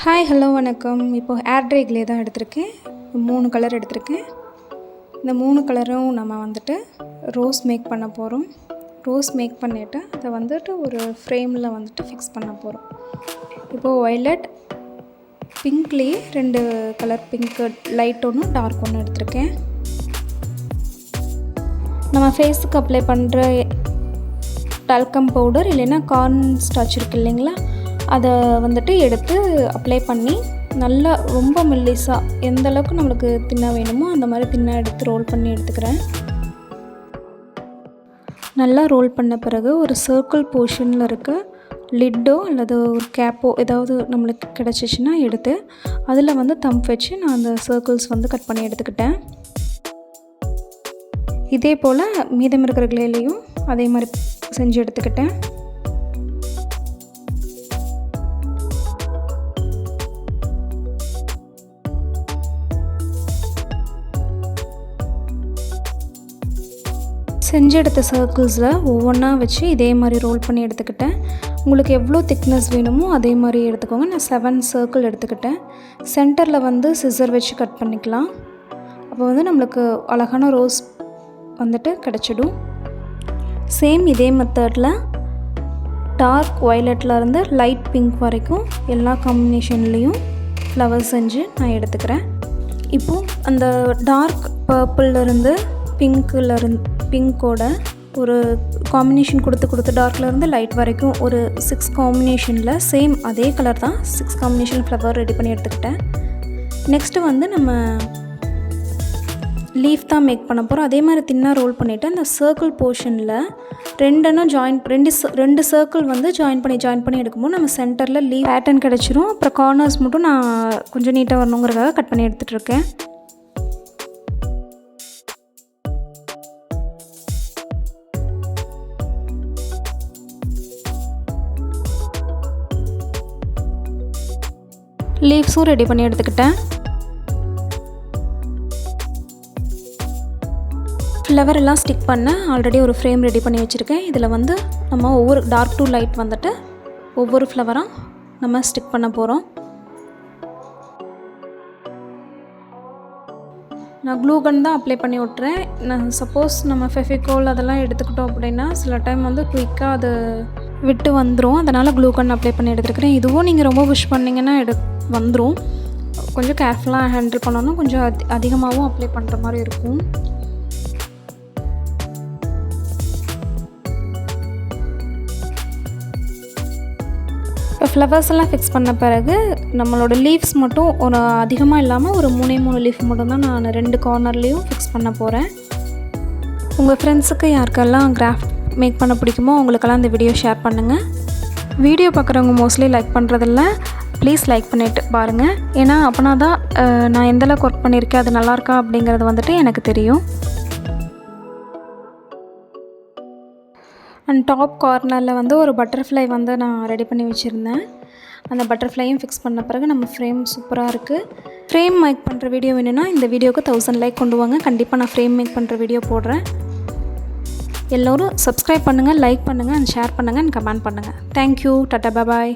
Hi hello வணக்கம். இப்போது ஏர் try clay தான் எடுத்திருக்கேன். 3 கலர் எடுத்திருக்கேன். இந்த 3 கலரும் நம்ம வந்துட்டு ரோஸ் மேக் பண்ண போகிறோம். ரோஸ் மேக் பண்ணிவிட்டு அதை வந்துட்டு ஒரு ஃப்ரேமில் வந்துட்டு ஃபிக்ஸ் பண்ண போகிறோம். இப்போது வயலட் பிங்க்லேயே 2 கலர் பிங்க்கு லைட் ஒன்று டார்க் ஒன்று எடுத்திருக்கேன். நம்ம ஃபேஸுக்கு அப்ளை பண்ணுற டால்கம் பவுடர் இல்லைன்னா கார்ன் ஸ்டார்ச் இருக்குது இல்லைங்களா, அதை வந்துட்டு எடுத்து அப்ளை பண்ணி நல்லா ரொம்ப மெல்லிஸாக எந்த அளவுக்கு நம்மளுக்கு தின்னா வேணுமோ அந்த மாதிரி தின்னா எடுத்து ரோல் பண்ணி எடுத்துக்கிறேன். நல்லா ரோல் பண்ண பிறகு ஒரு சர்க்கிள் போர்ஷனில் இருக்க லிட்டோ அல்லது ஒரு கேப்போ ஏதாவது நம்மளுக்கு கிடச்சிச்சின்னா எடுத்து அதில் வந்து தம்ப் வச்சு நான் அந்த சர்க்கிள்ஸ் வந்து கட் பண்ணி எடுத்துக்கிட்டேன். இதே போல் மீதம் இருக்கிற க்ளேலையும் அதே மாதிரி செஞ்சு எடுத்துக்கிட்டேன். செஞ்சு எடுத்த சர்க்கிள்ஸில் ஒவ்வொன்றா வச்சு இதே மாதிரி ரோல் பண்ணி எடுத்துக்கிட்டேன். உங்களுக்கு எவ்வளோ திக்னஸ் வேணுமோ அதே மாதிரி எடுத்துக்கோங்க. நான் 7 சர்க்கிள் எடுத்துக்கிட்டேன். சென்டரில் வந்து சிசர் வச்சு கட் பண்ணிக்கலாம். அப்போ வந்து நம்மளுக்கு அழகான ரோஸ் வந்துட்டு கிடச்சிடும். சேம் இதே மெத்தடில் டார்க் வயலட்லேருந்து லைட் பிங்க் வரைக்கும் எல்லா காம்பினேஷன்லேயும் ஃப்ளவர்ஸ் செஞ்சு நான் எடுத்துக்கிறேன். இப்போது அந்த டார்க் பர்பிள்லேருந்து பிங்க்கோட ஒரு காம்பினேஷன் கொடுத்து டார்க்லேருந்து லைட் வரைக்கும் ஒரு 6 காம்பினேஷனில் சேம் அதே கலர் தான் 6 காம்பினேஷன் ஃப்ளவர் ரெடி பண்ணி எடுத்துக்கிட்டேன். நெக்ஸ்ட்டு வந்து நம்ம லீஃப் தான் மேக் பண்ண போகிறோம். அதே மாதிரி தின்னாக ரோல் பண்ணிவிட்டு அந்த சர்க்கிள் போர்ஷனில் ரெண்டு சர்க்கிள் வந்து ஜாயின் பண்ணி எடுக்கும்போது நம்ம சென்டரில் லீஃப் பேட்டர்ன் கிடச்சிரும். அப்புறம் கார்னர்ஸ் மட்டும் நான் கொஞ்சம் நீட்டாக வரணுங்கிறதுக்காக கட் பண்ணி எடுத்துகிட்டு இருக்கேன். லீவ்ஸும் ரெடி பண்ணி எடுத்துக்கிட்டேன். ஃப்ளவர் எல்லாம் ஸ்டிக் பண்ண ஆல்ரெடி ஒரு ஃப்ரேம் ரெடி பண்ணி வச்சுருக்கேன். இதில் வந்து நம்ம ஒவ்வொரு டார்க் டு லைட் வந்துட்டு ஒவ்வொரு ஃப்ளவராக நம்ம ஸ்டிக் பண்ண போகிறோம். நான் க்ளூ கன் தான் அப்ளை பண்ணி விட்றேன். நான் சப்போஸ் நம்ம ஃபெவிகால் அதெல்லாம் எடுத்துக்கிட்டோம் அப்படின்னா சில டைம் வந்து குயிக்காக அது விட்டு வந்துடும். அதனால் க்ளூ கன் அப்ளை பண்ணி எடுத்துருக்கிறேன். இதுவும் நீங்கள் ரொம்ப புஷ் பண்ணிங்கன்னா வந்துடும். கொஞ்சம் கேர்ஃபுல்லாக ஹேண்டில் பண்ணணும். கொஞ்சம் அதிகமாகவும் அப்ளை பண்ணுற மாதிரி இருக்கும். இப்போ ஃப்ளவர்ஸ் எல்லாம் ஃபிக்ஸ் பண்ண பிறகு நம்மளோட லீவ்ஸ் மட்டும் ஒரு அதிகமாக இல்லாமல் ஒரு 3 லீஃப் மட்டும்தான் நான் 2 கார்னர்லேயும் ஃபிக்ஸ் பண்ண போகிறேன். உங்கள் ஃப்ரெண்ட்ஸுக்கு யாருக்கெல்லாம் கிராஃப்ட் மேக் பண்ண பிடிக்குமோ அவங்களுக்கெல்லாம் இந்த வீடியோ ஷேர் பண்ணுங்கள். வீடியோ பார்க்குறவங்க மோஸ்ட்லி லைக் பண்ணுறதில்ல. ப்ளீஸ் லைக் பண்ணிவிட்டு பாருங்கள். ஏன்னா அப்போனா தான் நான் எந்தளவுக்கு ஒர்க் பண்ணியிருக்கேன் அது நல்லாயிருக்கா அப்படிங்கிறது வந்துட்டு எனக்கு தெரியும். அண்ட் டாப் கார்னரில் வந்து ஒரு பட்டர்ஃப்ளை வந்து நான் ரெடி பண்ணி வச்சுருந்தேன். அந்த பட்டர்ஃப்ளையும் ஃபிக்ஸ் பண்ண பிறகு நம்ம ஃப்ரேம் சூப்பராக இருக்குது. ஃப்ரேம் மேக் பண்ணுற வீடியோ வேணும்னா இந்த வீடியோவுக்கு 1000 லைக் கொண்டு வாங்க. கண்டிப்பாக நான் ஃப்ரேம் மேக் பண்ணுற வீடியோ போடுறேன். எல்லோரும் சப்ஸ்கிரைப் பண்ணுங்கள், லைக் பண்ணுங்கள் அண்ட் ஷேர் பண்ணுங்கள் அண்ட் கமெண்ட் பண்ணுங்கள். தேங்க்யூ. டாட்டா பாய்.